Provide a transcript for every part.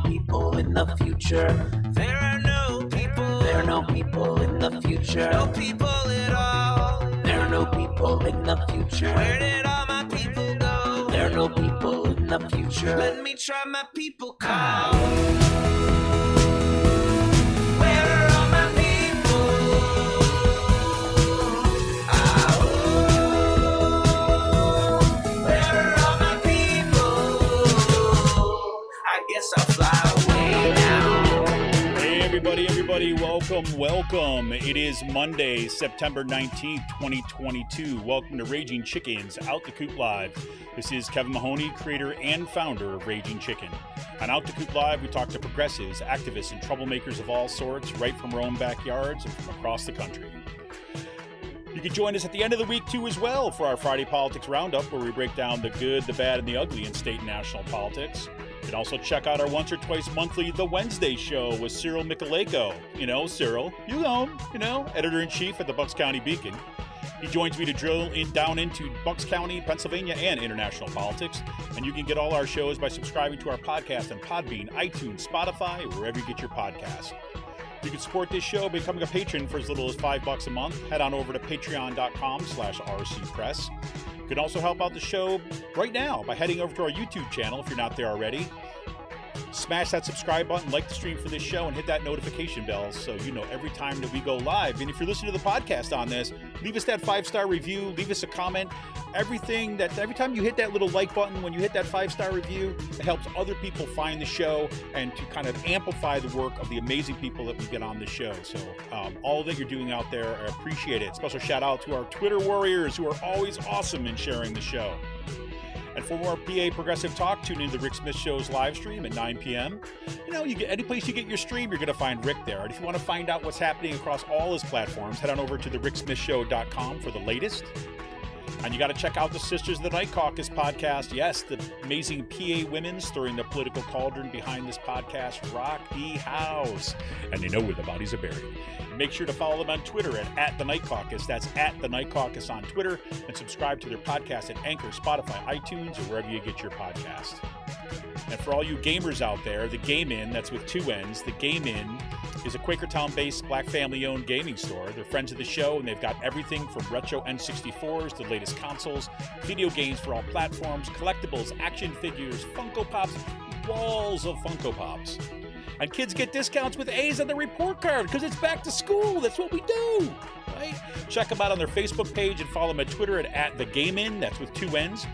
people in the future. There are no people. There are no people in the future. No people at all. There are no people in the future. Where did all my people go? There are no people in the future. Let me try my people call. Where are all my people? Where are all my people? I guess I'll fly away now. Hey everybody, welcome. It is Monday, September 19th, 2022. Welcome to Raging Chicken's Out the Coop Live. This is Kevin Mahoney, creator and founder of Raging Chicken. On Out the Coop Live, we talk to progressives, activists, and troublemakers of all sorts, right from our own backyards and from across the country. You can join us at the end of the week, too, as well, for our Friday Politics Roundup, where we break down the good, the bad, and the ugly in state and national politics. You can also check out our once or twice monthly The Wednesday Show with Cyril Michaleko. You know, Cyril, editor-in-chief at the Bucks County Beacon. He joins me to drill down into Bucks County, Pennsylvania, and international politics. And you can get all our shows by subscribing to our podcast on Podbean, iTunes, Spotify, or wherever you get your podcasts. You can support this show by becoming a patron for as little as $5 a month. Head on over to patreon.com/rcpress. You can also help out the show right now by heading over to our YouTube channel if you're not there already. Smash that subscribe button, like the stream for this show, and hit that notification bell so you know every time that we go live. And if you're listening to the podcast on this, leave us that 5-star review, leave us a comment. Every time you hit that little like button, when you hit that 5-star review, it helps other people find the show and to kind of amplify the work of the amazing people that we get on the show. So all that you're doing out there, I appreciate it. Special shout out to our Twitter warriors who are always awesome in sharing the show. And for more PA Progressive Talk, tune into the Rick Smith Show's live stream at 9 p.m. You know, any place you get your stream, you're going to find Rick there. And if you want to find out what's happening across all his platforms, head on over to thericksmithshow.com for the latest. And you got to check out the Sisters of the Night Caucus podcast. Yes, the amazing PA women stirring the political cauldron behind this podcast rock the house. And they know where the bodies are buried. Make sure to follow them on Twitter at The Night Caucus. That's at The Night Caucus on Twitter. And subscribe to their podcast at Anchor, Spotify, iTunes, or wherever you get your podcast. And for all you gamers out there, the Game In, that's with two N's, the Game In is a Quakertown-based black family-owned gaming store. They're friends of the show, and they've got everything from retro N64s to the latest consoles, video games for all platforms, collectibles, action figures, Funko Pops, walls of Funko Pops. And kids get discounts with A's on the report card because it's back to school. That's what we do, right? Check them out on their Facebook page and follow them at Twitter at The Game In. That's with two N's.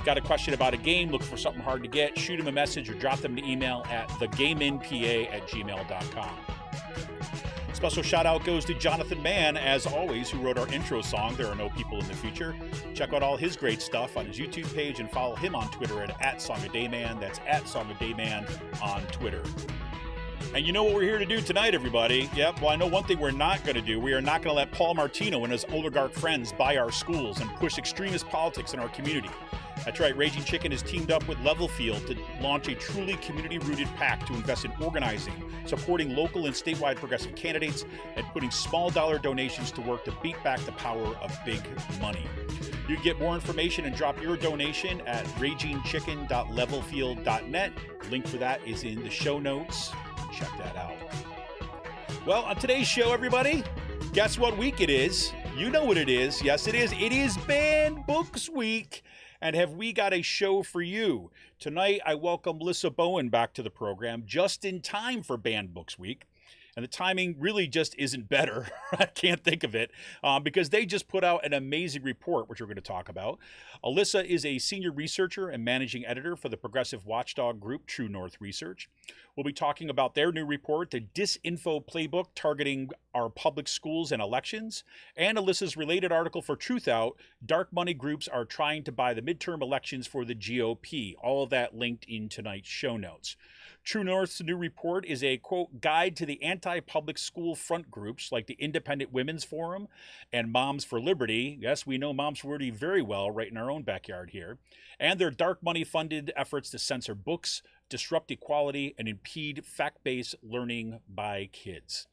Got a question about a game, looking for something hard to get, shoot them a message or drop them an email at thegameinpa@gmail.com. Special shout out goes to Jonathan Mann, as always, who wrote our intro song, There Are No People in the Future. Check out all his great stuff on his YouTube page and follow him on Twitter at @SongADayMan. That's @SongADayMan on Twitter. And you know what we're here to do tonight, everybody? Yep, well, I know one thing we're not going to do. We are not going to let Paul Martino and his oligarch friends buy our schools and push extremist politics in our community. That's right, Raging Chicken has teamed up with Levelfield to launch a truly community-rooted PAC to invest in organizing, supporting local and statewide progressive candidates, and putting small dollar donations to work to beat back the power of big money. You can get more information and drop your donation at ragingchicken.levelfield.net. Link for that is in the show notes. Check that out. Well, on today's show, everybody, guess what week it is? You know what it is. Yes, it is. It is Banned Books Week. And have we got a show for you? Tonight, I welcome Alyssa Bowen back to the program just in time for Banned Books Week. And the timing really just isn't better. I can't think of it because they just put out an amazing report, which we're going to talk about. Alyssa is a senior researcher and managing editor for the progressive watchdog group True North Research. We'll be talking about their new report, the Disinfo Playbook targeting our public schools and elections, and Alyssa's related article for TruthOut, Dark Money Groups Are Trying to Buy the Midterm Elections for the GOP. All of that linked in tonight's show notes. True North's new report is a, quote, guide to the anti-public school front groups like the Independent Women's Forum and Moms for Liberty. Yes, we know Moms for Liberty very well right in our own backyard here. And their dark money-funded efforts to censor books, disrupt equality, and impede fact-based learning by kids.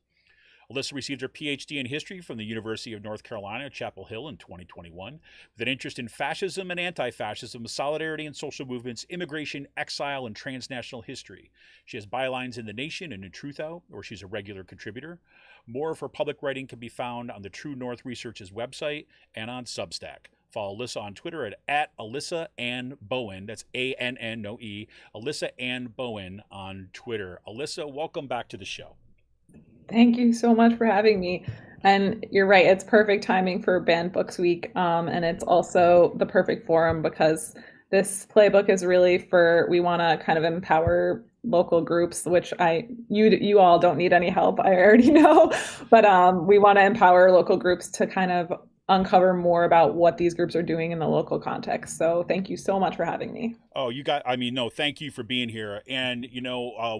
Alyssa received her PhD in history from the University of North Carolina, Chapel Hill in 2021, with an interest in fascism and anti-fascism, solidarity and social movements, immigration, exile, and transnational history. She has bylines in The Nation and in TruthOut, where she's a regular contributor. More of her public writing can be found on the True North Research's website and on Substack. Follow Alyssa on Twitter at Alyssa Ann Bowen. That's A-N-N, no E. Alyssa Ann Bowen on Twitter. Alyssa, welcome back to the show. Thank you so much for having me. And you're right, it's perfect timing for Banned Books Week. And it's also the perfect forum because this playbook is really we want to kind of empower local groups, which you all don't need any help, I already know. But we want to empower local groups to kind of uncover more about what these groups are doing in the local context. So thank you so much for having me. Oh, thank you for being here. And,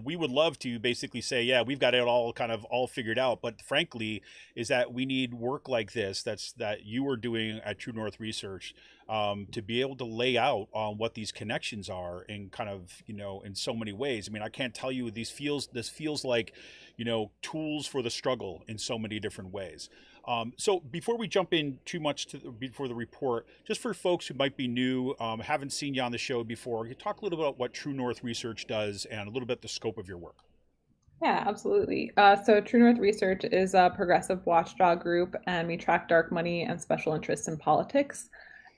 we would love to basically say, yeah, we've got it all figured out. But frankly, is that we need work like this that you are doing at True North Research to be able to lay out on what these connections are in in so many ways. I mean, I can't tell you this feels like, tools for the struggle in so many different ways. So before we jump in too much before the report, just for folks who might be new, haven't seen you on the show before, you talk a little bit about what True North Research does and a little bit the scope of your work. Yeah, absolutely. So True North Research is a progressive watchdog group, and we track dark money and special interests in politics.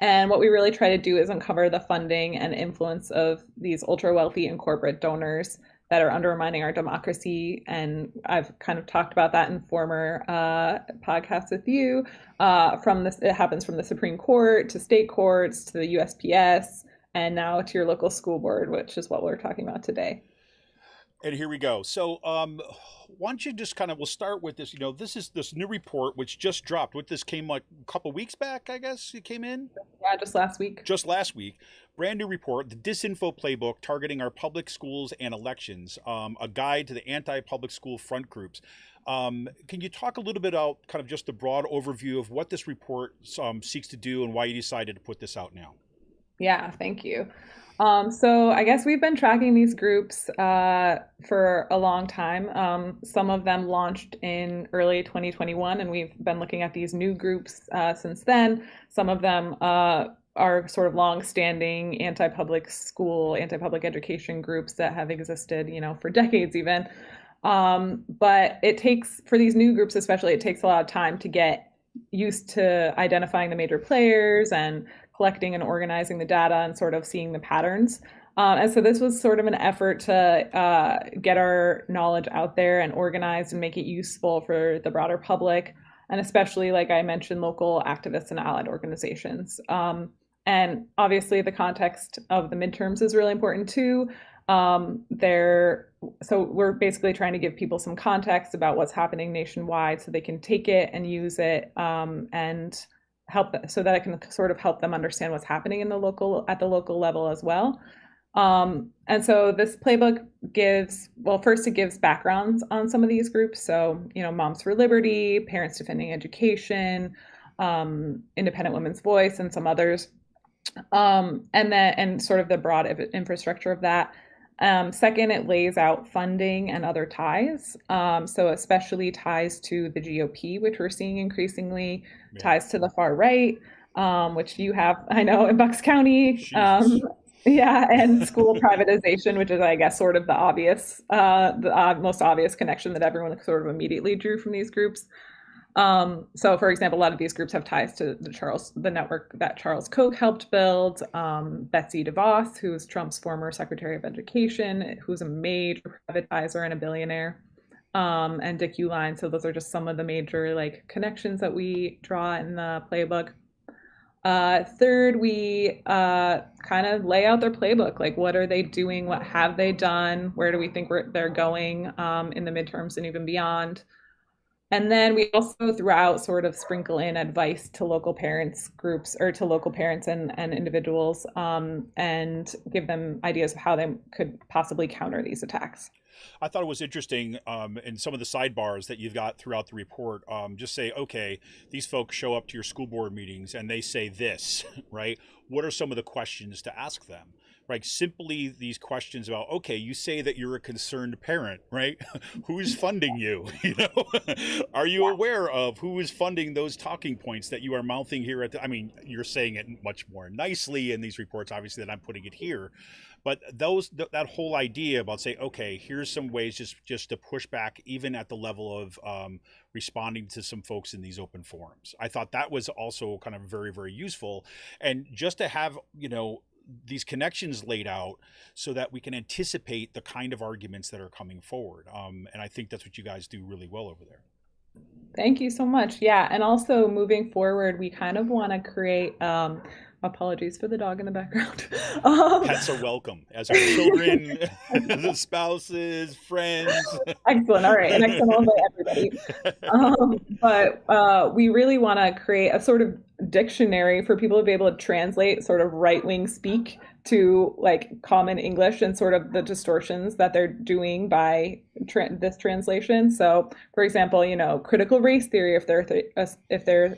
And what we really try to do is uncover the funding and influence of these ultra wealthy and corporate donors that are undermining our democracy. And I've kind of talked about that in former podcasts with you. It happens from the Supreme Court to state courts to the USPS and now to your local school board, which is what we're talking about today. And here we go. So why don't you just we'll start with this, this is this new report, which just dropped. This came like a couple weeks back, I guess it came in? Yeah, just last week. Just last week. Brand new report, the Disinfo Playbook, targeting our public schools and elections, a guide to the anti-public school front groups. Can you talk a little bit about kind of just the broad overview of what this report seeks to do and why you decided to put this out now? Yeah, thank you. So I guess we've been tracking these groups for a long time. Some of them launched in early 2021, and we've been looking at these new groups since then. Some of them are sort of long-standing anti-public school, anti-public education groups that have existed, for decades even. But for these new groups especially, it takes a lot of time to get used to identifying the major players and collecting and organizing the data and sort of seeing the patterns. And so this was sort of an effort to get our knowledge out there and organized and make it useful for the broader public, and especially, like I mentioned, local activists and allied organizations. And obviously the context of the midterms is really important too. So we're basically trying to give people some context about what's happening nationwide so they can take it and use it and help so that it can sort of help them understand what's happening at the local level as well. And so this playbook first it gives backgrounds on some of these groups. So, Moms for Liberty, Parents Defending Education, Independent Women's Voice, and some others. And sort of the broad infrastructure of that. Second, it lays out funding and other ties. So especially ties to the GOP, which we're seeing increasingly, ties to the far right, which you have, I know, in Bucks County. And school privatization, which is, I guess, sort of the most obvious connection that everyone sort of immediately drew from these groups. So, for example, a lot of these groups have ties to the network that Charles Koch helped build, Betsy DeVos, who's Trump's former Secretary of Education, who's a major privatizer and a billionaire, and Dick Uihlein. So those are just some of the major connections that we draw in the playbook. Third, we kind of lay out their playbook. What are they doing? What have they done? Where do we think they're going in the midterms and even beyond? And then we also throughout sort of sprinkle in advice to local parents groups or to local parents and individuals and give them ideas of how they could possibly counter these attacks. I thought it was interesting in some of the sidebars that you've got throughout the report. Just say, okay, these folks show up to your school board meetings and they say this, right? What are some of the questions to ask them? right? Simply these questions about, okay, you say that you're a concerned parent, right? Who's funding you? Are you aware of who is funding those talking points that you are mouthing here at I mean, you're saying it much more nicely in these reports, obviously, than I'm putting it here. But that whole idea about say, okay, here's some ways just to push back, even at the level of responding to some folks in these open forums. I thought that was also kind of very, very useful, and just to have these connections laid out so that we can anticipate the kind of arguments that are coming forward. And I think that's what you guys do really well over there. Thank you so much. Yeah, and also moving forward, we kind of want to create apologies for the dog in the background. Pets are welcome, as are children, the spouses, friends. Excellent. All right, and excellent by everybody. But we really want to create a sort of dictionary for people to be able to translate sort of right-wing speak to like common English and sort of the distortions that they're doing by this translation. So, for example, critical race theory, if they're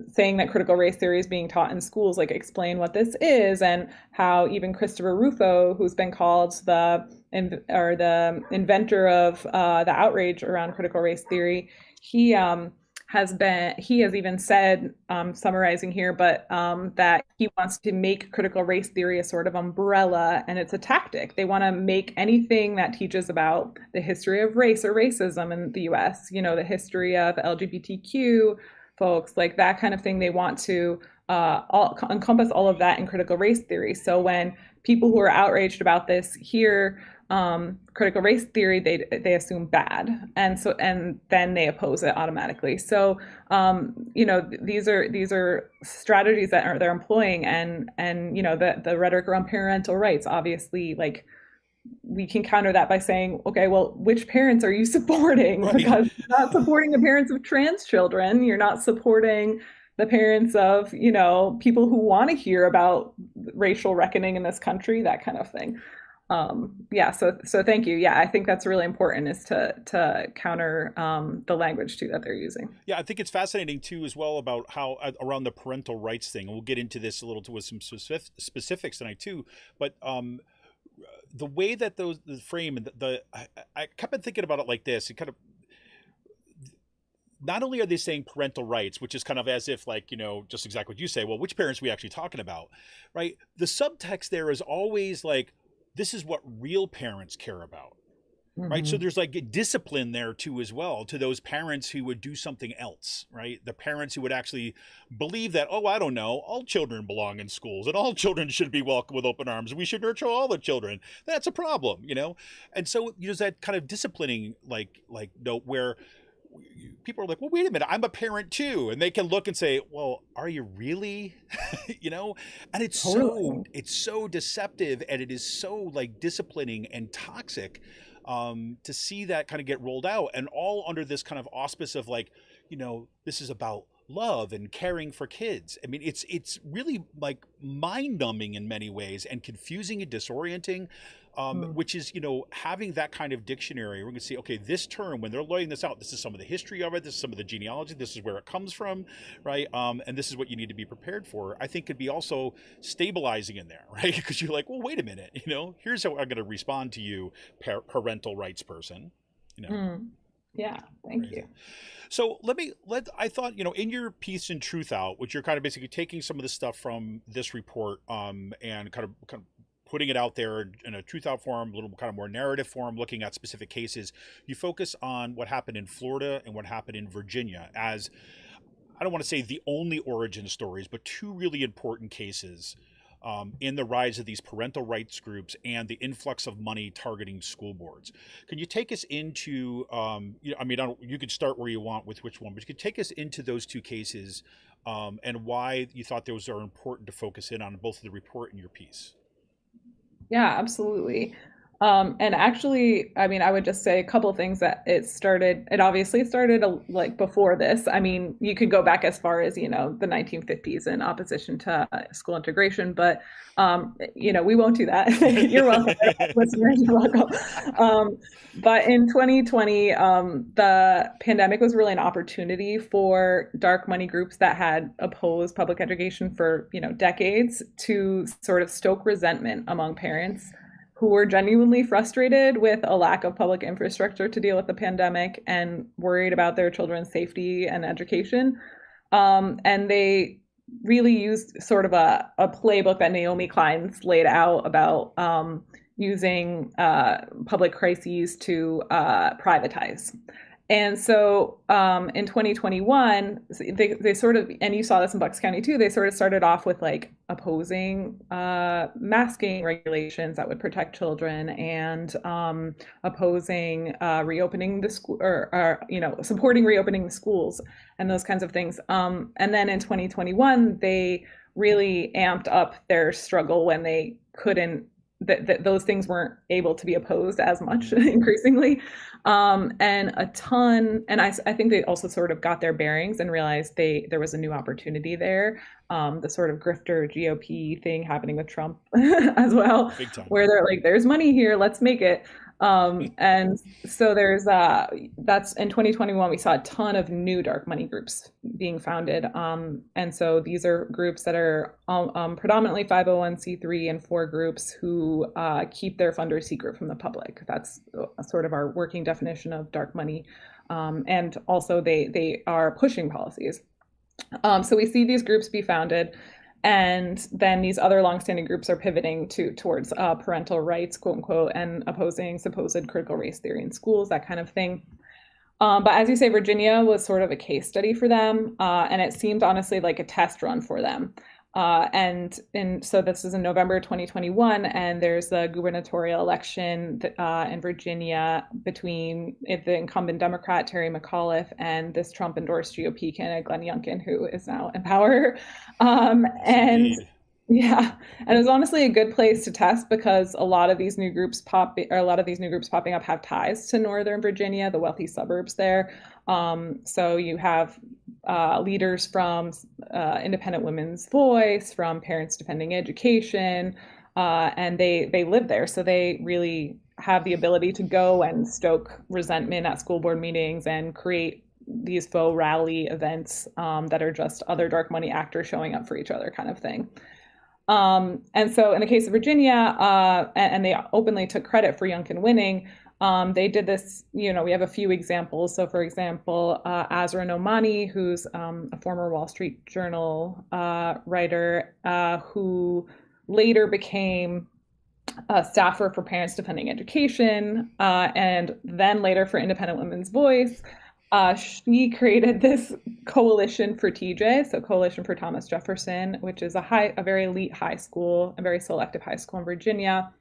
saying that critical race theory is being taught in schools, like explain what this is, and how even Christopher Rufo, who's been called the inventor of the outrage around critical race theory, he has even said, summarizing here, but that he wants to make critical race theory a sort of umbrella, and it's a tactic. They want to make anything that teaches about the history of race or racism in the US, the history of LGBTQ folks, like that kind of thing. They want to encompass all of that in critical race theory. So when people who are outraged about this hear critical race theory, they assume bad, and then they oppose it automatically. So these are strategies that they're employing, and the rhetoric around parental rights, obviously, like, we can counter that by saying, okay, well, which parents are you supporting? Right. Because you're not supporting the parents of trans children. You're not supporting the parents of, people who want to hear about racial reckoning in this country, that kind of thing. So thank you. Yeah, I think that's really important, is to counter the language too that they're using. Yeah, I think it's fascinating too as well about how around the parental rights thing, and we'll get into this a little with some specifics tonight too, but the way that the frame and I kept on thinking about it like this. It kind of, not only are they saying parental rights, which is kind of as if like, just exactly what you say, well, which parents are we actually talking about, right? The subtext there is always like, this is what real parents care about, right? So there's like discipline there too as well, to those parents who would do something else, right? The parents who would actually believe that, oh, I don't know, all children belong in schools and all children should be welcomed with open arms. We should nurture all the children. That's a problem, And so there's that kind of disciplining, like note where people are like, well, wait a minute, I'm a parent too. And they can look and say, well, are you really? And it's so deceptive, and it is so like disciplining and toxic to see that kind of get rolled out, and all under this kind of auspice of like, this is about love and caring for kids. I mean, it's really like mind-numbing in many ways, and confusing and disorienting, which is, having that kind of dictionary. We're going to see, okay, this term, when they're laying this out, this is some of the history of it, this is some of the genealogy, this is where it comes from, right? And this is what you need to be prepared for. I think could be also stabilizing in there, right? Because you're like, well, wait a minute, here's how I'm going to respond to you, parental rights person, Yeah, thank you. So I thought, in your piece in TruthOut, which you're kind of basically taking some of the stuff from this report and kind of putting it out there in a TruthOut forum, a little kind of more narrative forum, looking at specific cases, you focus on what happened in Florida and what happened in Virginia as, I don't want to say the only origin stories, but two really important cases in the rise of these parental rights groups and the influx of money targeting school boards. Can you take us into, you could start where you want with which one, but you could take us into those two cases and why you thought those are important to focus in on both the report and your piece. Yeah, absolutely. And actually, I mean, I would just say a couple of things that it obviously started like before this. I mean, you could go back as far as, the 1950s in opposition to school integration, but, we won't do that. You're welcome. Listeners, you're welcome. But in 2020, the pandemic was really an opportunity for dark money groups that had opposed public education for, decades to sort of stoke resentment among parents who were genuinely frustrated with a lack of public infrastructure to deal with the pandemic and worried about their children's safety and education. And they really used sort of a playbook that Naomi Klein's laid out about using public crises to privatize. And so in 2021, they sort of, and you saw this in Bucks County too, they sort of started off with like opposing masking regulations that would protect children and opposing reopening the school or supporting reopening the schools and those kinds of things. And then in 2021, they really amped up their struggle when they couldn't, that those things weren't able to be opposed as much increasingly. And I think they also sort of got their bearings and realized there was a new opportunity there. The sort of grifter GOP thing happening with Trump as well, where they're like, there's money here, let's make it. And so that's in 2021, we saw a ton of new dark money groups being founded. And so these are groups that are predominantly 501c3 and 4 groups who keep their funders secret from the public. That's sort of our working definition of dark money. And also they are pushing policies. So we see these groups be founded. And then these other longstanding groups are pivoting towards parental rights, quote unquote, and opposing supposed critical race theory in schools, that kind of thing. But as you say, Virginia was sort of a case study for them, and it seemed honestly like a test run for them. And so this is in November 2021, and there's the gubernatorial election in Virginia between the incumbent Democrat Terry McAuliffe and this Trump-endorsed GOP candidate Glenn Youngkin, who is now in power. And yeah, and it was honestly a good place to test because a lot of these new groups popping up have ties to Northern Virginia, the wealthy suburbs there. So you have leaders from Independent Women's Voice, from Parents Defending Education, and they live there. So they really have the ability to go and stoke resentment at school board meetings and create these faux rally events that are just other dark money actors showing up for each other kind of thing. And so in the case of Virginia, and they openly took credit for Youngkin winning, they did this, we have a few examples. So for example, Azra Nomani, who's a former Wall Street Journal writer who later became a staffer for Parents Defending Education and then later for Independent Women's Voice. She created this coalition for TJ, so Coalition for Thomas Jefferson, which is a very elite high school, a very selective high school in Virginia.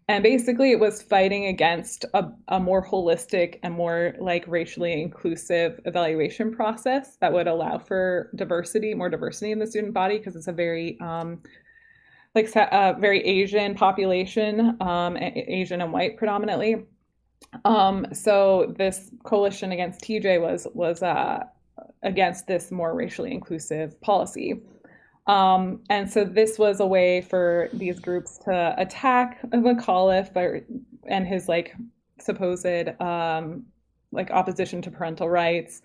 And basically it was fighting against a more holistic and more like racially inclusive evaluation process that would allow for more diversity in the student body, because it's a very very Asian population, Asian and white predominantly. So this coalition against TJ was against this more racially inclusive policy. And so this was a way for these groups to attack McAuliffe and his supposed opposition to parental rights.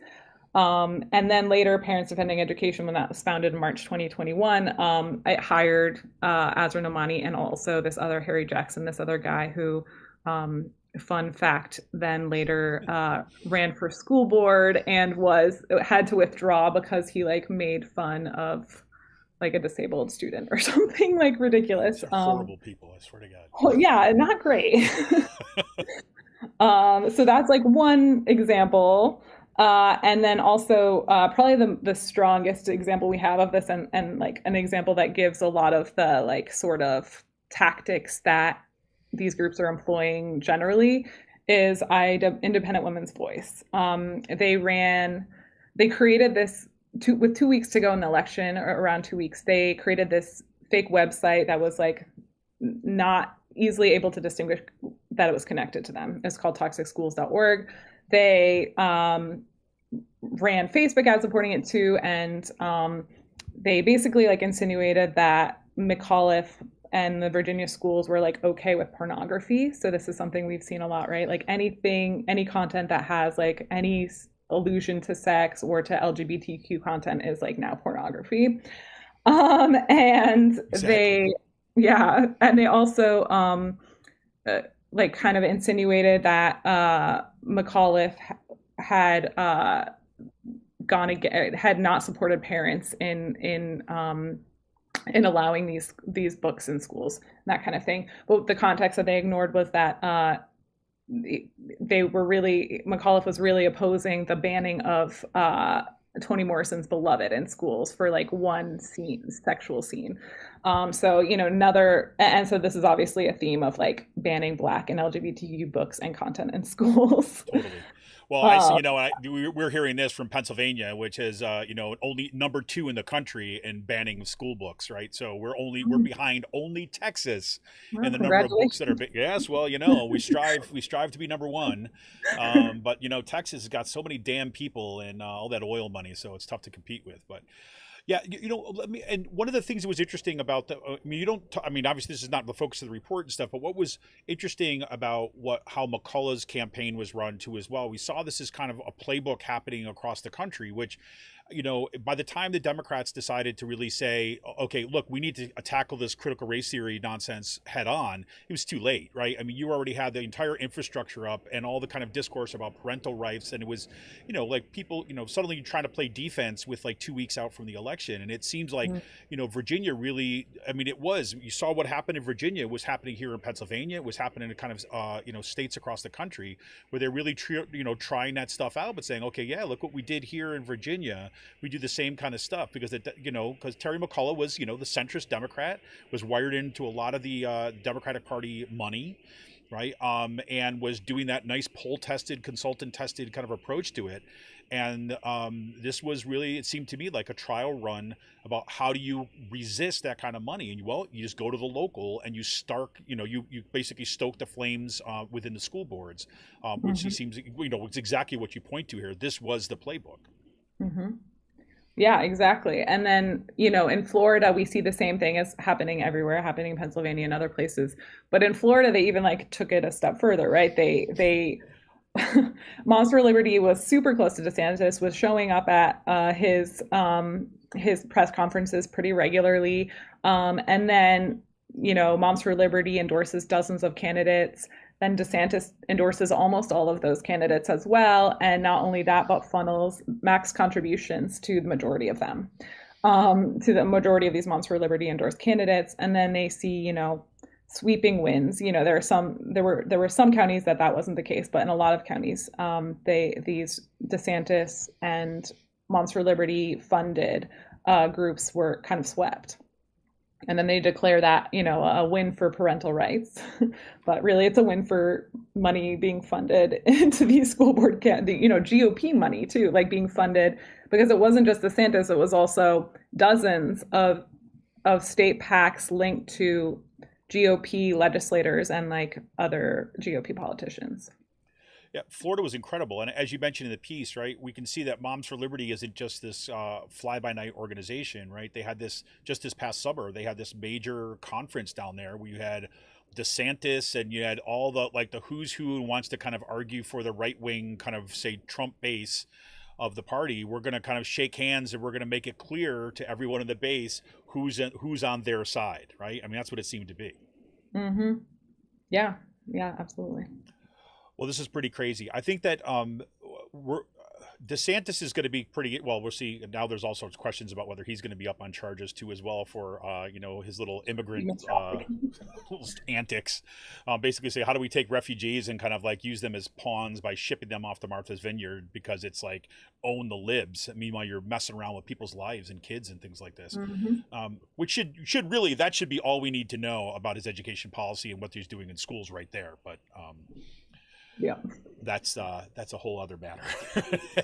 And then later, Parents Defending Education, when that was founded in March 2021, it hired Azra Nomani and also this other Harry Jackson, this other guy who, fun fact, then later ran for school board and had to withdraw because he made fun of a disabled student or something ridiculous. Horrible people, I swear to God. Well, yeah, not great. So that's one example. And then also probably the strongest example we have of this and an example that gives a lot of the sort of tactics that these groups are employing generally is Independent Women's Voice. They created this with 2 weeks to go in the election, or around 2 weeks, they created this fake website that was not easily able to that it was connected to them. It's called toxicschools.org. They ran Facebook ads supporting it too, and they basically like insinuated that McAuliffe and the Virginia schools were like okay with pornography. So this is something we've seen a lot, right? Like any content that has like any allusion to sex or to LGBTQ content is like now pornography. And exactly. They also like kind of insinuated that McAuliffe had had not supported parents in allowing these books in schools, that kind of thing. But the context that they ignored was that McAuliffe was really opposing the banning of Toni Morrison's Beloved in schools for like one sexual scene. So, so this is obviously a theme of like banning Black and LGBTQ books and content in schools. Totally. Well, I see, we're hearing this from Pennsylvania, which is, only number 2 in the country in banning school books, right? So we're behind only Texas in the number of books that are big. Yes, well, we strive to be number 1. But, Texas has got so many damn people and all that oil money, so it's tough to compete with. But yeah, and one of the things that was interesting about obviously this is not the focus of the report and stuff, but what was interesting about how McCullough's campaign was run too as well, we saw this as kind of a playbook happening across the country, which, by the time the Democrats decided to really say, okay, look, we need to tackle this critical race theory nonsense head on, it was too late, right? I mean, you already had the entire infrastructure up and all the kind of discourse about parental rights. And it was, like people, suddenly trying to play defense with like 2 weeks out from the election. And it seems like, Virginia really, you saw what happened in Virginia was happening here in Pennsylvania. It was happening in kind of, states across the country where they're really, trying that stuff out, but saying, okay, yeah, look what we did here in Virginia. We do the same kind of stuff because because Terry McAuliffe was, the centrist Democrat, was wired into a lot of the Democratic Party money, right? And was doing that nice poll-tested, consultant-tested kind of approach to it. And this was really, it seemed to me like a trial run about how do you resist that kind of money. And you just go to the local and you you basically stoke the flames within the school boards, which seems, it's exactly what you point to here. This was the playbook. Mm-hmm. Yeah, exactly. And then, in Florida, we see the same thing as happening everywhere, happening in Pennsylvania and other places. But in Florida, they even like took it a step further, right? They Moms for Liberty was super close to DeSantis, was showing up at his press conferences pretty regularly. And then, Moms for Liberty endorses dozens of candidates. Then DeSantis endorses almost all of those candidates as well. And not only that, but funnels max contributions to the majority of them, to the majority of these Moms for Liberty endorsed candidates. And then they see, sweeping wins. There were some counties that wasn't the case, but in a lot of counties, these DeSantis and Moms for Liberty funded groups were kind of swept. And then they declare that, a win for parental rights, but really it's a win for money being funded into these school board, GOP money too, like being funded, because it wasn't just DeSantis, it was also dozens of state PACs linked to GOP legislators and like other GOP politicians. Yeah, Florida was incredible. And as you mentioned in the piece, right, we can see that Moms for Liberty isn't just this fly-by-night organization, right? They had just this past summer, they had this major conference down there where you had DeSantis and you had all the who's who wants to kind of argue for the right-wing kind of, say, Trump base of the party. We're going to kind of shake hands and we're going to make it clear to everyone in the base who's on their side, right? I mean, that's what it seemed to be. Mm-hmm. Yeah, absolutely. Well, this is pretty crazy. I think that DeSantis is going to be pretty well. We'll see. Now there's all sorts of questions about whether he's going to be up on charges too as well for his little immigrant antics. Basically, say how do we take refugees and kind of like use them as pawns by shipping them off to Martha's Vineyard because it's like own the libs. Meanwhile, you're messing around with people's lives and kids and things like this. Mm-hmm. Which should really that should be all we need to know about his education policy and what he's doing in schools right there. But yeah, that's a whole other matter,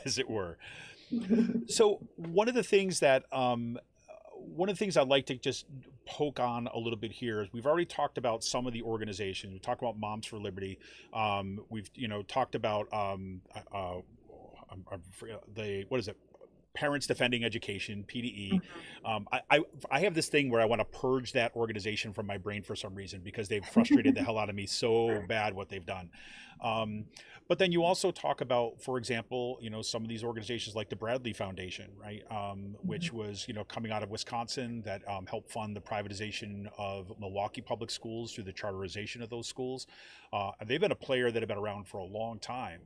as it were. So one of the things that one of the things I'd like to just poke on a little bit here is we've already talked about some of the organizations. We talked about Moms for Liberty. We've talked about what is it? Parents Defending Education, PDE. I have this thing where I want to purge that organization from my brain for some reason because they've frustrated the hell out of me so bad what they've done. But then you also talk about, for example, some of these organizations like the Bradley Foundation, right? Which was, coming out of Wisconsin that helped fund the privatization of Milwaukee public schools through the charterization of those schools. They've been a player that have been around for a long time.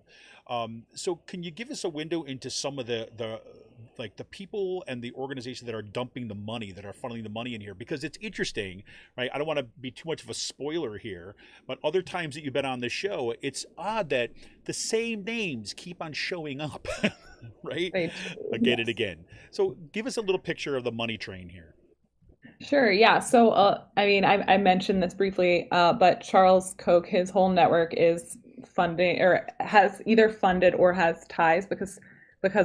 So can you give us a window into some of the people and the organizations that are dumping the money, that are funneling the money in here? Because it's interesting, right? I don't want to be too much of a spoiler here, but other times that you've been on this show, it's odd that the same names keep on showing up, right? Again and again. So give us a little picture of the money train here. Sure. Yeah. So, I mentioned this briefly, but Charles Koch, his whole network is funding or has either funded or has ties because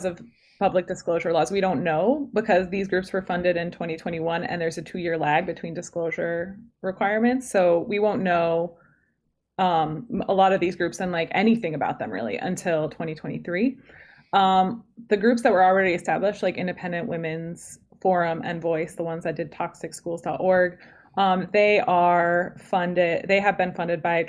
of public disclosure laws. We don't know because these groups were funded in 2021 and there's a 2-year lag between disclosure requirements. So we won't know a lot of these groups and anything about them really until 2023. The groups that were already established, like Independent Women's Forum and Voice, the ones that did toxicschools.org, they have been funded by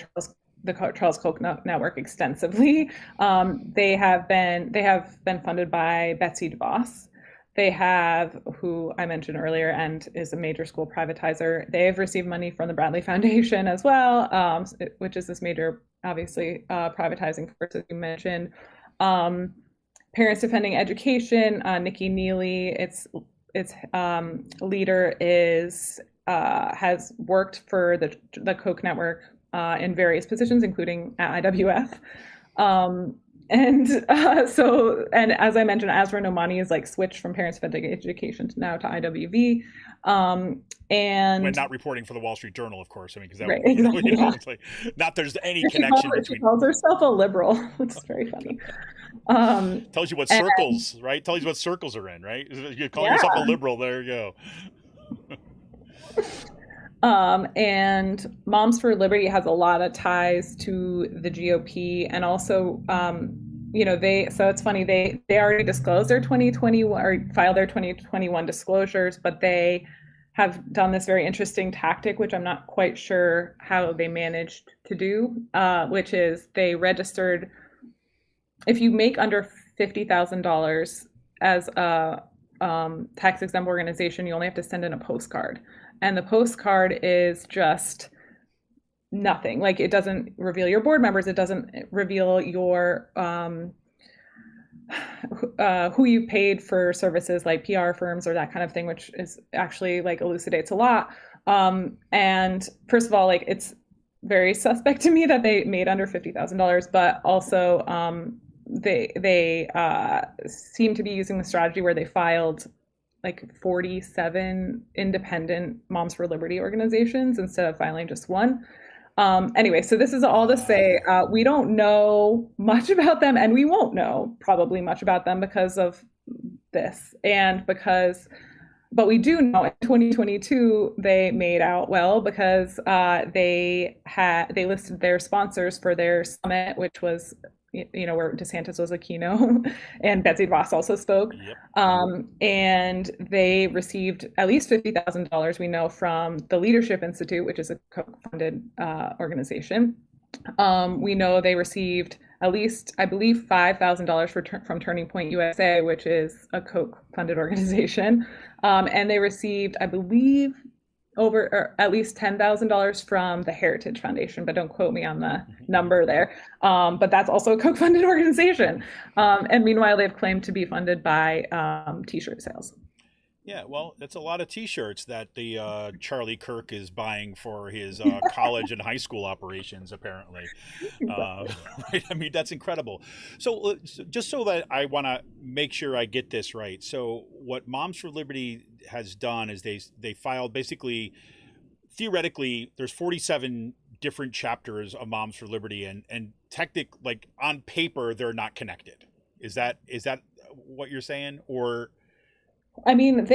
the Charles Koch network extensively. They have been funded by Betsy DeVos. They have, who I mentioned earlier, and is a major school privatizer. They have received money from the Bradley Foundation as well, which is this major, obviously, privatizing force, as you mentioned. Parents Defending Education, Nikki Neely, its leader has worked for the Koch network in various positions, including at IWF. And as I mentioned, Azra Nomani is switched from Parents Defending Education now to IWV. And when not reporting for the Wall Street Journal, of course. Because that right, exactly, it's not there's any connection between. She calls herself a liberal. It's very funny. Tells you what circles, right? Tells you what circles are in, right? You call yourself a liberal. There you go. And Moms for Liberty has a lot of ties to the GOP, and also, so it's funny, they already disclosed their 2021 or filed their 2021 disclosures, but they have done this very interesting tactic, which I'm not quite sure how they managed to do, which is they registered, if you make under $50,000 as a tax exempt organization, you only have to send in a postcard. And the postcard is just nothing. It doesn't reveal your board members. It doesn't reveal your who you paid for services like PR firms or that kind of thing, which is actually elucidates a lot. And first of all, it's very suspect to me that they made under $50,000, but also they seem to be using the strategy where they filed 47 independent Moms for Liberty organizations instead of filing just one. Anyway, so this is all to say we don't know much about them, and we won't know probably much about them because of this, but we do know in 2022 they made out well because they listed their sponsors for their summit, which was where DeSantis was a keynote and Betsy DeVos also spoke. Yep. And they received at least $50,000, we know, from the Leadership Institute, which is a Koch-funded organization. We know they received at least, I believe, $5,000 from Turning Point USA, which is a Koch-funded organization. And they received, I believe, at least $10,000 from the Heritage Foundation, but don't quote me on the number there. But that's also a Koch-funded organization. And meanwhile, they've claimed to be funded by T-shirt sales. Yeah, well, it's a lot of T-shirts that the Charlie Kirk is buying for his college and high school operations, apparently. Right? I mean, that's incredible. So just so that I want to make sure I get this right. So what Moms for Liberty has done is they filed basically, theoretically, there's 47 different chapters of Moms for Liberty, and technically, on paper, they're not connected. Is that what you're saying, or? I mean,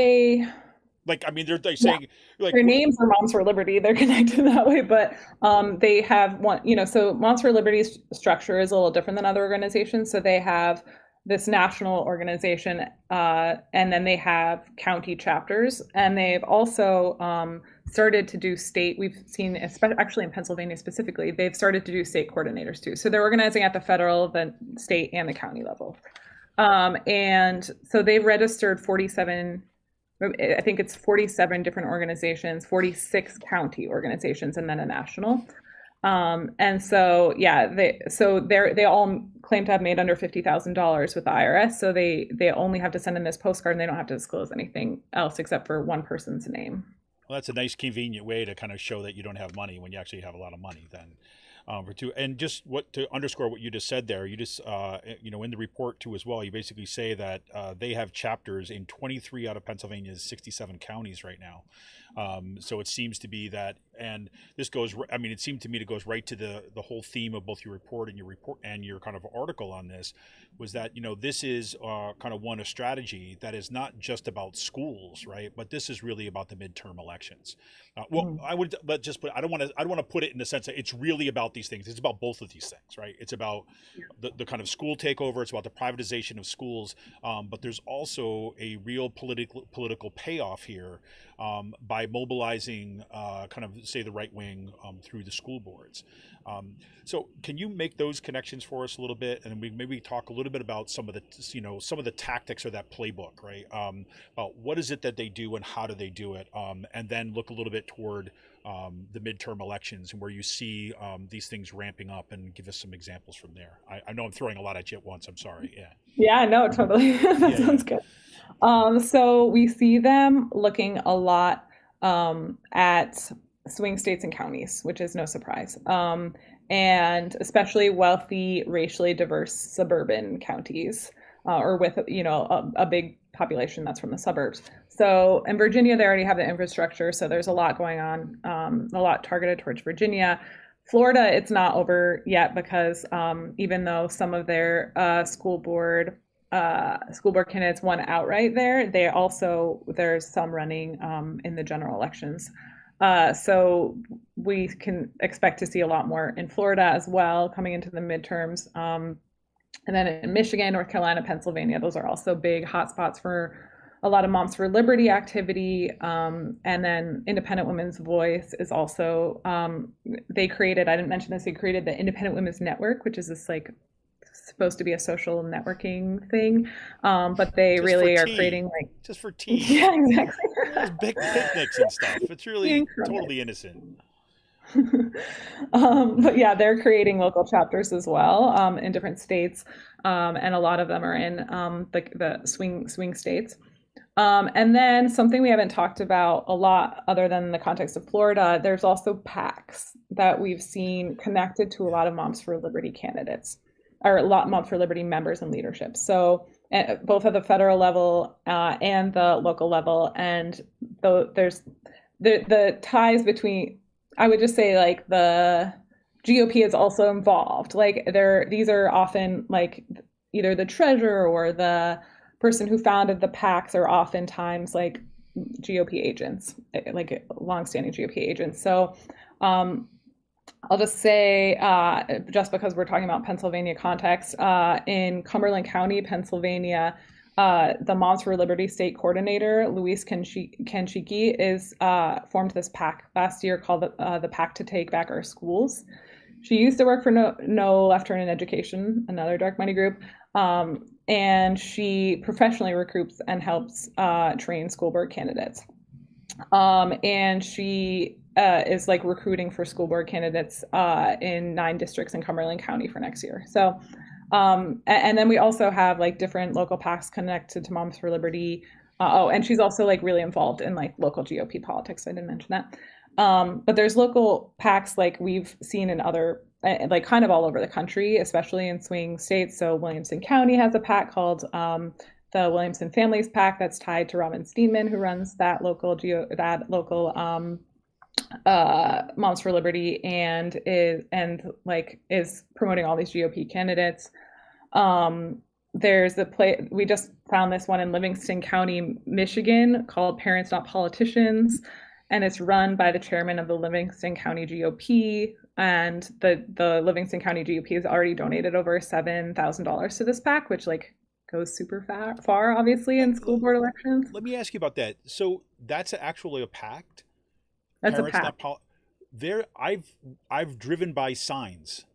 Like, I mean, they're Yeah. saying like Their names are Moms for Liberty. They're connected that way, but they have one, so Moms for Liberty's structure is a little different than other organizations. So they have this national organization, and then they have county chapters, and they've also started to do state. We've seen, actually in Pennsylvania specifically, they've started to do state coordinators too. So they're organizing at the federal, the state, and the county level. And so they've registered 47, I think it's 47 different organizations, 46 county organizations, and then a national. And so, yeah, they all claim to have made under $50,000 with the IRS. So they only have to send in this postcard, and they don't have to disclose anything else except for one person's name. Well, that's a nice, convenient way to kind of show that you don't have money when you actually have a lot of money. Then, and just to underscore what you just said there, you just in the report too as well, you basically say that they have chapters in 23 out of Pennsylvania's 67 counties right now. So it seems to be that, and this goes, I mean, it seemed to me to goes right to the whole theme of both your report and your kind of article on this, was that, this is kind of a strategy that is not just about schools, right? But this is really about the midterm elections. I would, but just put, I don't want to put it in the sense that it's really about these things. It's about both of these things, right? It's about the kind of school takeover. It's about the privatization of schools. But there's also a real political payoff here by mobilizing kind of, say, the right wing through the school boards. So can you make those connections for us a little bit, and we maybe talk a little bit about some of the tactics or that playbook, right? About what is it that they do and how do they do it, and then look a little bit toward the midterm elections and where you see these things ramping up, and give us some examples from there. I know I'm throwing a lot at you at once. I'm sorry. Yeah. Yeah, no, totally. That sounds good. So we see them looking a lot at swing states and counties, which is no surprise. And especially wealthy, racially diverse suburban counties, or with, a big population that's from the suburbs. So in Virginia, they already have the infrastructure. So there's a lot going on, a lot targeted towards Virginia. Florida, it's not over yet because even though some of their school board candidates won outright there, there's some running in the general elections. So we can expect to see a lot more in Florida as well coming into the midterms. And then in Michigan, North Carolina, Pennsylvania, those are also big hotspots for a lot of Moms for Liberty activity. And then Independent Women's Voice is also, I didn't mention this, they created the Independent Women's Network, which is this supposed to be a social networking thing, but they just really are creating just for tea. Yeah, exactly. Those big picnics and stuff. It's really totally innocent. But yeah, they're creating local chapters as well in different states, and a lot of them are in the swing states. And then something we haven't talked about a lot, other than the context of Florida, there's also PACs that we've seen connected to a lot of Moms for Liberty candidates, or a lot Moms for Liberty members and leadership. So both at the federal level and the local level, and there's the ties between, I would just say, the GOP is also involved. These are often either the treasurer or the person who founded the PACs are oftentimes GOP agents, longstanding GOP agents. So I'll just say, just because we're talking about Pennsylvania context, in Cumberland County, Pennsylvania, the Moms for Liberty state coordinator, Louise Kenshiki, is formed this PAC last year called the PAC to Take Back Our Schools. She used to work for No Left Turn in Education, another dark money group, and she professionally recruits and helps train school board candidates. And she is recruiting for school board candidates in 9 districts in Cumberland County for next year. So, and then we also have different local PACs connected to Moms for Liberty. And she's also really involved in local GOP politics. I didn't mention that. But there's local PACs we've seen in other, kind of all over the country, especially in swing states. So Williamson County has a PAC called the Williamson Families PAC that's tied to Robin Steenman, who runs that local Moms for Liberty and is promoting all these GOP candidates. there's we just found this one in Livingston County, Michigan, called Parents Not Politicians, and it's run by the chairman of the Livingston County GOP. And the Livingston County GOP has already donated over $7,000 to this PAC, which like goes super far, obviously, in school board elections. Let me ask you about that. So that's actually a pact. That's Parents a PAC. There, I've driven by signs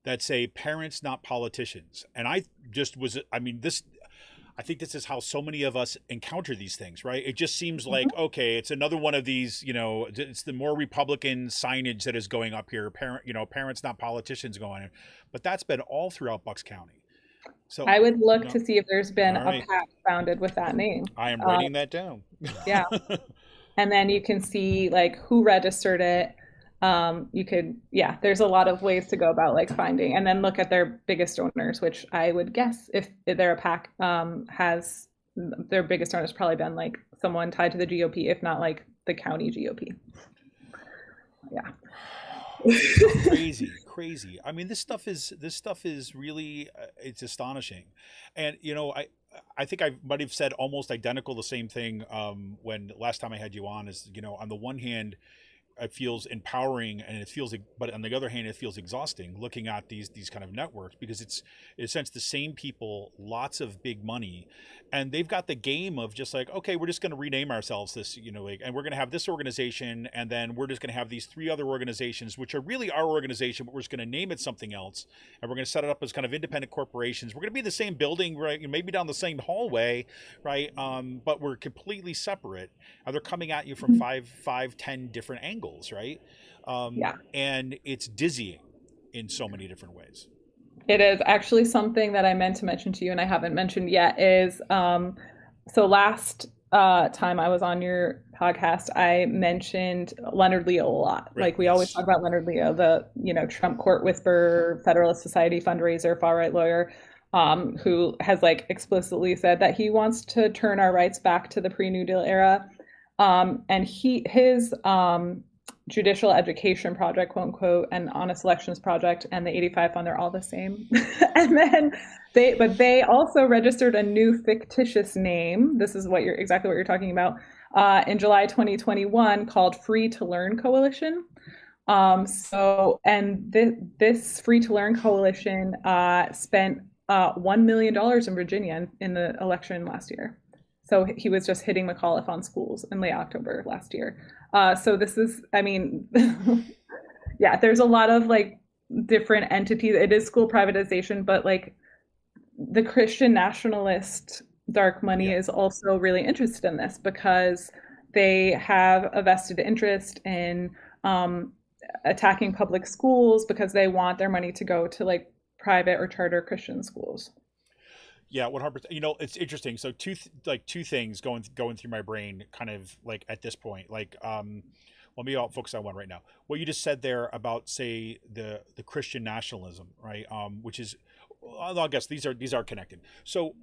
that say "Parents Not Politicians," and I just was. I mean, I think this is how so many of us encounter these things, right? It just seems like, okay, it's another one of these, it's the more Republican signage that is going up here. Parents Not Politicians going in, but that's been all throughout Bucks County. So I would look to see if there's been a PAC founded with that name. I am writing that down. Yeah. And then you can see like who registered it. There's a lot of ways to go about like finding, and then look at their biggest donors, which I would guess if they're a PAC, has their biggest donors probably been like someone tied to the GOP, if not like the county GOP. Yeah. Crazy. I mean, this stuff is really, it's astonishing. And, I think I might have said almost identical the same thing when last time I had you on is, on the one hand, it feels empowering and but on the other hand, it feels exhausting looking at these kind of networks, because it's in a sense the same people, lots of big money, and they've got the game of just like, okay, we're just going to rename ourselves this, and we're going to have this organization, and then we're just going to have these three other organizations, which are really our organization, but we're just going to name it something else, and we're going to set it up as kind of independent corporations. We're going to be in the same building, right? Maybe down the same hallway, right? But we're completely separate, and they're coming at you from 10 different angles. Right? And it's dizzying in so many different ways. It is actually something that I meant to mention to you and I haven't mentioned yet is, so last time I was on your podcast, I mentioned Leonard Leo a lot. Right. Like we always talk about Leonard Leo, the, Trump court whisperer, Federalist Society fundraiser, far right lawyer, who has like explicitly said that he wants to turn our rights back to the pre-New Deal era. And his judicial education project, quote unquote, and honest elections project and the 85 fund, they're all the same. And then they also registered a new fictitious name. This is exactly what you're talking about, in July 2021, called Free to Learn Coalition. This Free to Learn Coalition spent $1 million in Virginia in the election last year. So he was just hitting McAuliffe on schools in late October last year. So this is, there's a lot of like different entities. It is school privatization, but like the Christian nationalist dark money is also really interested in this because they have a vested interest in attacking public schools because they want their money to go to like private or charter Christian schools. Yeah, 100%. It's interesting. So two things going through my brain, kind of like at this point. Like, maybe I'll focus on one right now. What you just said there about, say, the Christian nationalism, right? Which is, I guess these are connected. So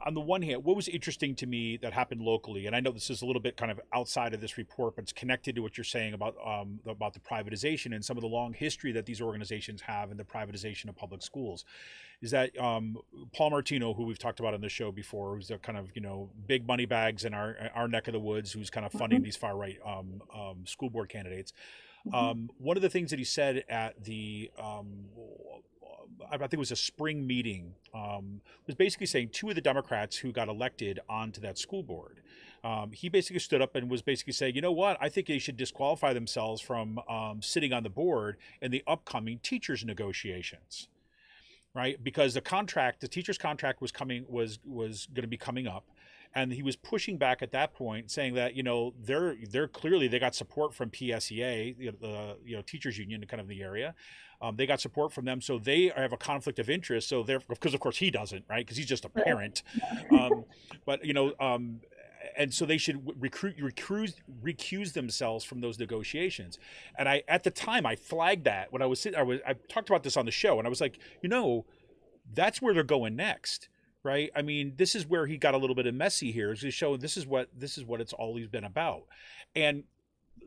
on the one hand, what was interesting to me that happened locally, and I know this is a little bit kind of outside of this report, but it's connected to what you're saying about the privatization and some of the long history that these organizations have in the privatization of public schools. Is that Paul Martino, who we've talked about on the show before, who's the kind of big money bags in our neck of the woods, who's kind of funding these far right school board candidates. One of the things that he said at the I think it was a spring meeting, was basically saying two of the Democrats who got elected onto that school board. He basically stood up and was basically saying, you know what, I think they should disqualify themselves from sitting on the board in the upcoming teachers negotiations. Right, because the teacher's contract was going to be coming up, and he was pushing back at that point, saying that they're clearly, they got support from PSEA, the teachers union, kind of in the area. They got support from them, so they have a conflict of interest. So because of course he doesn't, right? Because he's just a parent. And so they should recuse themselves from those negotiations. And at the time I flagged that when I talked about this on the show, and I was like, that's where they're going next, right? I mean, this is where he got a little bit of messy here, is to show this is what it's always been about. And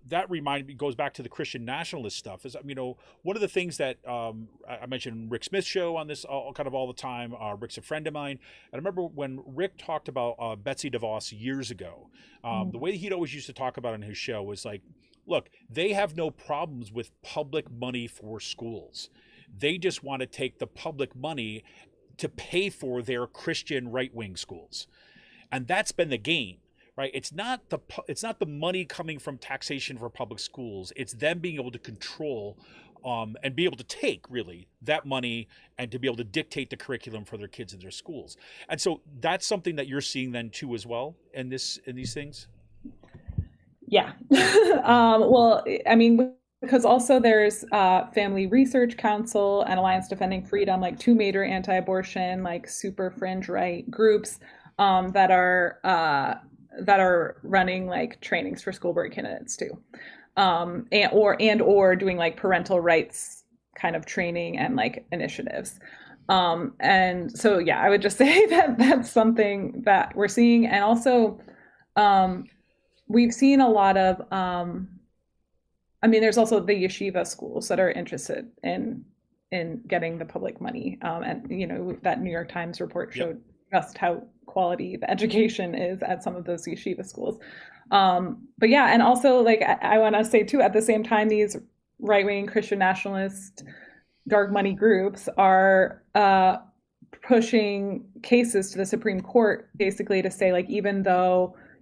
that reminded me, goes back to the Christian nationalist stuff. Is, you know, one of the things that I mentioned Rick Smith's show on this kind of all the time. Rick's a friend of mine. And I remember when Rick talked about Betsy DeVos years ago, the way he'd always used to talk about on his show was like, look, they have no problems with public money for schools. They just want to take the public money to pay for their Christian right-wing schools. And that's been the game. Right, it's not the money coming from taxation for public schools. It's them being able to control and be able to take really that money and to be able to dictate the curriculum for their kids in their schools. And so that's something that you're seeing then too as well in these things. Yeah. Well, I mean, because also there's Family Research Council and Alliance Defending Freedom, like two major anti-abortion, like super fringe right groups that are running like trainings for school board candidates too, or doing like parental rights kind of training and like initiatives. And so, yeah, I would just say that that's something that we're seeing. And also, we've seen a lot of, I mean, there's also the yeshiva schools that are interested in getting the public money. And, you know, that New York Times report showed just how quality the education is at some of those yeshiva schools. But yeah, and also like I want to say too, at the same time, these right-wing Christian nationalist dark money groups are pushing cases to the Supreme Court basically to say like, even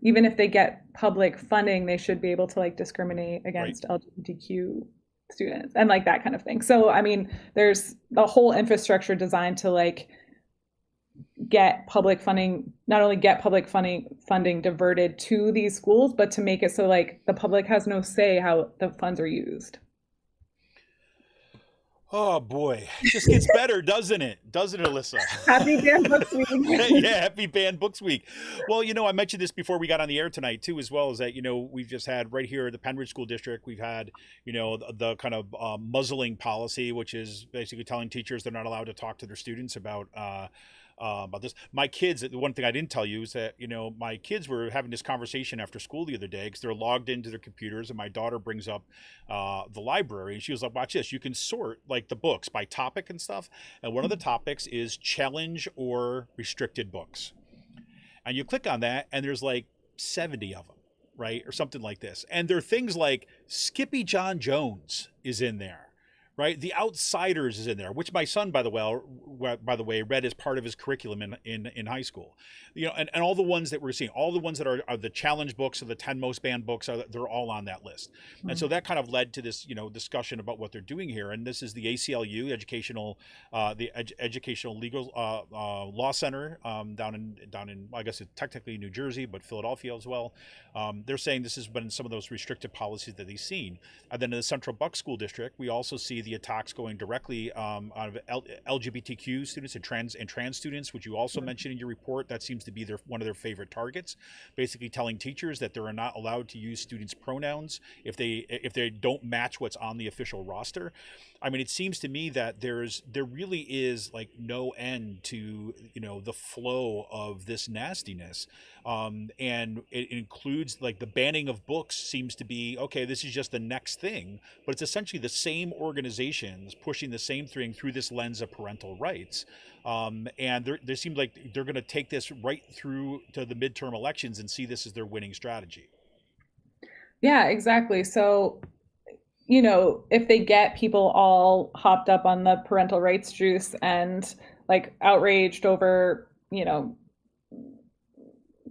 if they get public funding, they should be able to like discriminate against LGBTQ students and like that kind of thing. So I mean, there's the whole infrastructure designed to like get public funding, not only get public funding diverted to these schools, but to make it so like the public has no say how the funds are used. Oh boy, it just gets better, doesn't it? Doesn't it, Alyssa? Happy Banned Books Week. Yeah, happy Banned Books Week. Well, you know, I mentioned this before we got on the air tonight too, as well as that, you know, we've just had right here at the Penridge School District, we've had, you know, the kind of muzzling policy, which is basically telling teachers they're not allowed to talk to their students about this. My kids, the one thing I didn't tell you is that, you know, my kids were having this conversation after school the other day because they're logged into their computers, and my daughter brings up the library, and she was like, watch this, you can sort like the books by topic and stuff, and one of the topics is challenge or restricted books, and you click on that and there's like 70 of them, right, or something like this, and there are things like Skippy John Jones is in there. Right, The Outsiders is in there, which my son, by the way, read as part of his curriculum in high school. You know, and all the ones that we're seeing, all the ones that are the challenge books or the 10 most banned books, they're all on that list. Mm-hmm. And so that kind of led to this, you know, discussion about what they're doing here. And this is the ACLU, Educational Legal Law Center down in I guess it's technically New Jersey, but Philadelphia as well. They're saying this has been some of those restrictive policies that they've seen. And then in the Central Buck School District, we also see the attacks going directly out of LGBTQ students and trans students, which you also mentioned in your report. That seems to be one of their favorite targets, basically telling teachers that they're not allowed to use students' pronouns if they don't match what's on the official roster. I mean, it seems to me that there really is like no end to, you know, the flow of this nastiness, and it includes like the banning of books seems to be okay. This is just the next thing, but it's essentially the same organizations pushing the same thing through this lens of parental rights, and they seem like they're going to take this right through to the midterm elections and see this as their winning strategy. Yeah, exactly. So, you know, if they get people all hopped up on the parental rights juice and like outraged over, you know,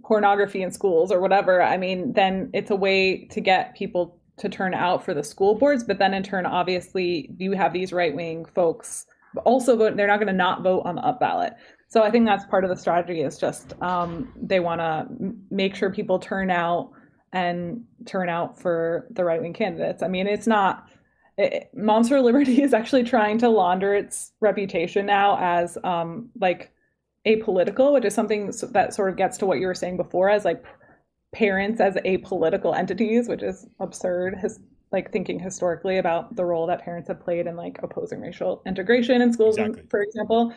pornography in schools or whatever, I mean, then it's a way to get people to turn out for the school boards. But then in turn, obviously, you have these right-wing folks also vote. They're not going to not vote on the up ballot. So I think that's part of the strategy is just they want to make sure people turn out for the right-wing candidates. I mean, it's not, Moms for Liberty is actually trying to launder its reputation now as like apolitical, which is something that sort of gets to what you were saying before as like parents as apolitical entities, which is absurd, like thinking historically about the role that parents have played in like opposing racial integration in schools, exactly. For example.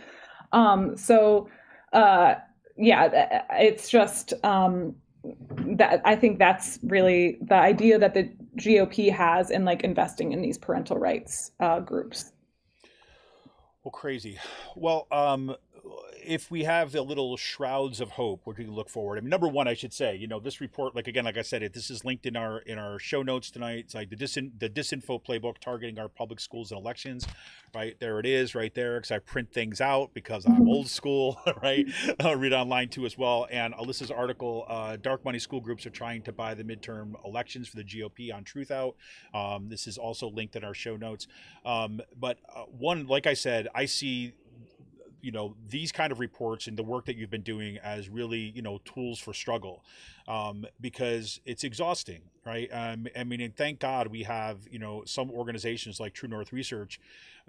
Yeah, it's just that I think that's really the idea that GOP has in like investing in these parental rights groups. Well, crazy. Well, if we have the little shrouds of hope, what do you look forward? I mean, number one, I should say, this report, like again, like I said, this is linked in our show notes tonight. It's like the Disinfo Playbook targeting our public schools and elections, right? There it is, right there. Because I print things out because I'm old school, right? I'll read online too as well. And Alyssa's article, "Dark Money School Groups Are Trying to Buy the Midterm Elections for the GOP" on TruthOut. This is also linked in our show notes. But one, like I said, I see these kind of reports and the work that you've been doing as really tools for struggle, because it's exhausting, right? I mean, and thank God we have some organizations like True North Research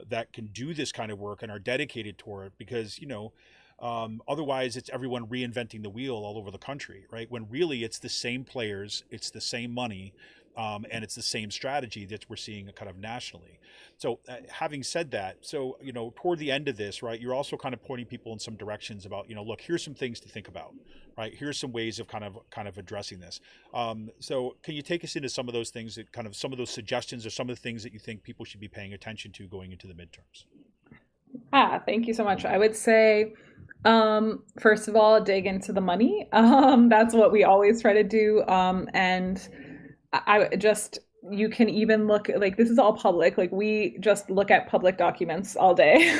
that can do this kind of work and are dedicated toward it, because otherwise it's everyone reinventing the wheel all over the country, right? When really it's the same players, it's the same money, and it's the same strategy that we're seeing kind of nationally. So having said that, so, toward the end of this, right, you're also kind of pointing people in some directions about, look, here's some things to think about, right? Here's some ways of kind of addressing this. So can you take us into some of those things, that kind of some of those suggestions or some of the things that you think people should be paying attention to going into the midterms? Thank you so much. I would say, first of all, dig into the money. That's what we always try to do. And you can even look, like, this is all public, like we just look at public documents all day.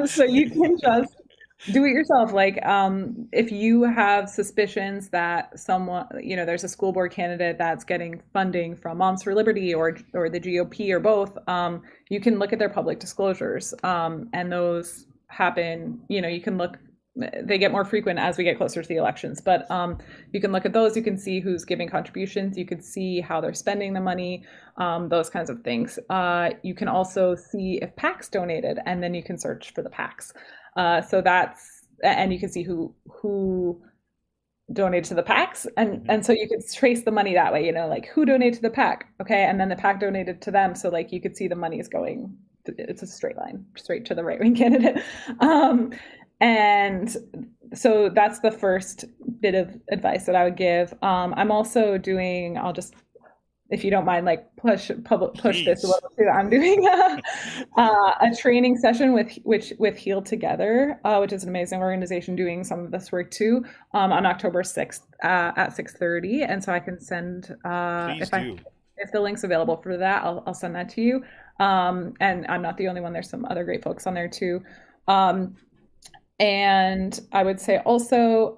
So you can just do it yourself. Like, if you have suspicions that someone, there's a school board candidate that's getting funding from Moms for Liberty or the GOP or both, you can look at their public disclosures. And those happen, you can look, they get more frequent as we get closer to the elections, but you can look at those, you can see who's giving contributions, you can see how they're spending the money, those kinds of things. You can also see if PACs donated, and then you can search for the PACs. And you can see who donated to the PACs, and so you could trace the money that way, like who donated to the PAC, okay, and then the PAC donated to them, so like you could see the money is going, it's a straight line straight to the right-wing candidate. And so that's the first bit of advice that I would give. I'm also doing, I'll just, if you don't mind, like push this a little too. I'm doing a training session with Heal Together, which is an amazing organization doing some of this work too, on October 6th at 6:30. And so I can send, if the link's available for that, I'll send that to you. And I'm not the only one. There's some other great folks on there too. And I would say also,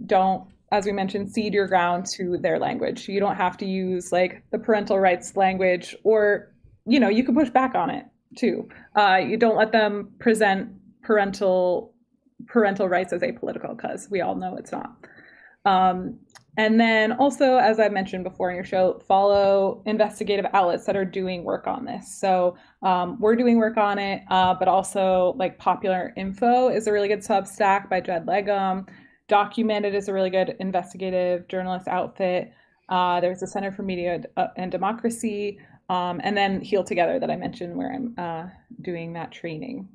don't, as we mentioned, cede your ground to their language. You don't have to use like the parental rights language, or, you can push back on it too. You don't let them present parental rights as apolitical, because we all know it's not. And then also, as I mentioned before in your show, follow investigative outlets that are doing work on this. So we're doing work on it, but also like Popular Info is a really good Substack by Jed Legum. Documented is a really good investigative journalist outfit. There's the Center for Media and Democracy, and then Heal Together that I mentioned, where I'm doing that training.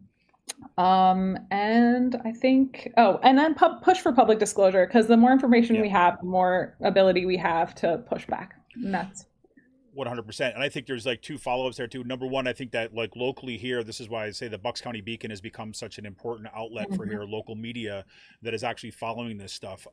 And I think, and then push for public disclosure, because the more information we have, the more ability we have to push back. And that's 100%. And I think there's like two follow-ups there too. Number one, I think that like locally here, this is why I say the Bucks County Beacon has become such an important outlet for here, local media that is actually following this stuff.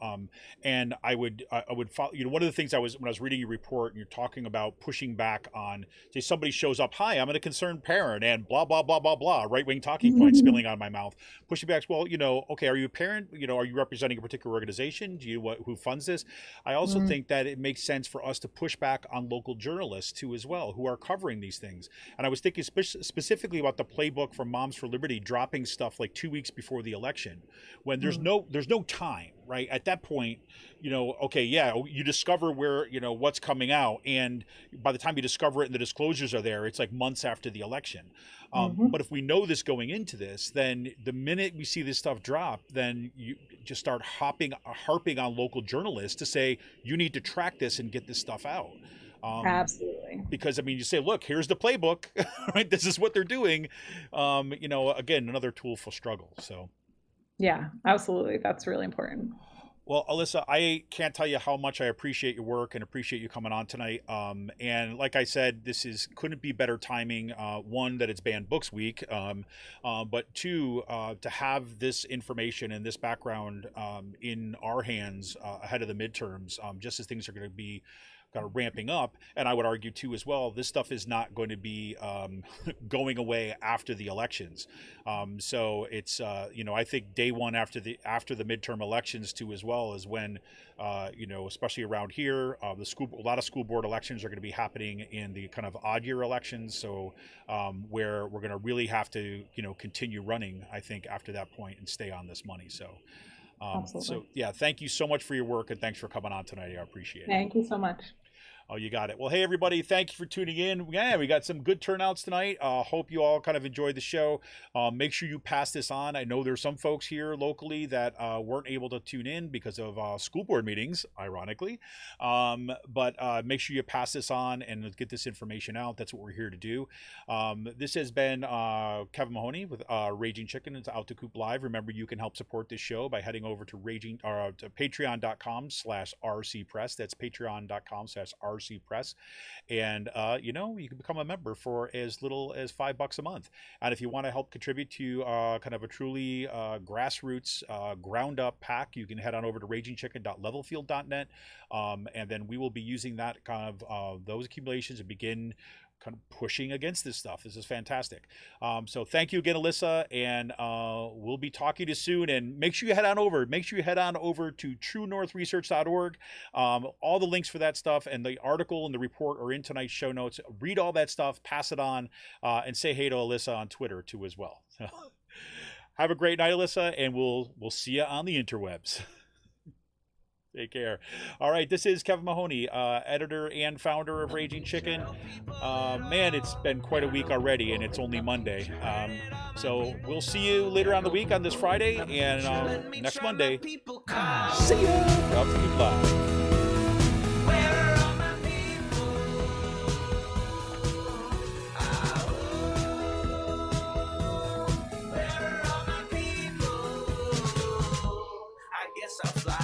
And I would follow, one of the things when I was reading your report and you're talking about pushing back on, say somebody shows up, hi, I'm a concerned parent and blah, blah, blah, blah, blah, right-wing talking points spilling out of my mouth. Pushing back, well, okay, are you a parent? Are you representing a particular organization? Who funds this? I also think that it makes sense for us to push back on local journalists too as well, who are covering these things. And I was thinking specifically about the Playbook from Moms for Liberty dropping stuff like 2 weeks before the election, when there's no time, right? At that point, okay, yeah, you discover where, what's coming out, and by the time you discover it and the disclosures are there, it's like months after the election. But if we know this going into this, then the minute we see this stuff drop, then you just start harping on local journalists to say, you need to track this and get this stuff out. Absolutely. Because you say, look, here's the playbook, right? This is what they're doing. Again, another tool for struggle. So. Yeah, absolutely. That's really important. Well, Alyssa, I can't tell you how much I appreciate your work and appreciate you coming on tonight. And like I said, this is couldn't be better timing. One, that it's Banned Books Week, but two, to have this information and this background in our hands ahead of the midterms, just as things are going to be kind of ramping up. And I would argue too as well, this stuff is not going to be going away after the elections. So it's I think day one after the midterm elections too as well is when especially around here, a lot of school board elections are going to be happening in the kind of odd year elections. So where we're going to really have to continue running, I think, after that point and stay on this money. So. So yeah, thank you so much for your work and thanks for coming on tonight. I appreciate it. Thank you so much. Oh, you got it. Well, hey, everybody. Thank you for tuning in. Yeah, we got some good turnouts tonight. Hope you all kind of enjoyed the show. Make sure you pass this on. I know there's some folks here locally that weren't able to tune in because of school board meetings, ironically. But make sure you pass this on and get this information out. That's what we're here to do. This has been Kevin Mahoney with Raging Chicken. It's Out to Coop Live. Remember, you can help support this show by heading over to to patreon.com/rcpress. That's patreon.com/rcpress. And you can become a member for as little as $5 a month. And if you want to help contribute to kind of a truly grassroots ground up pack, you can head on over to ragingchicken.levelfield.net, and then we will be using that kind of those accumulations and begin kind of pushing against this stuff. This is fantastic. So thank you again, Alyssa, and we'll be talking to you soon. And make sure you head on over. Make sure you head on over to truenorthresearch.org. All the links for that stuff and the article and the report are in tonight's show notes. Read all that stuff, pass it on, and say hey to Alyssa on Twitter too as well. Have a great night, Alyssa, and we'll see you on the interwebs. Take care. All right, this is Kevin Mahoney, editor and founder of Raging Chicken. Man, it's been quite a week already, and it's only Monday. So we'll see you later on the week on this Friday, and next Monday. See ya! Out to Coop Live. I'll fly.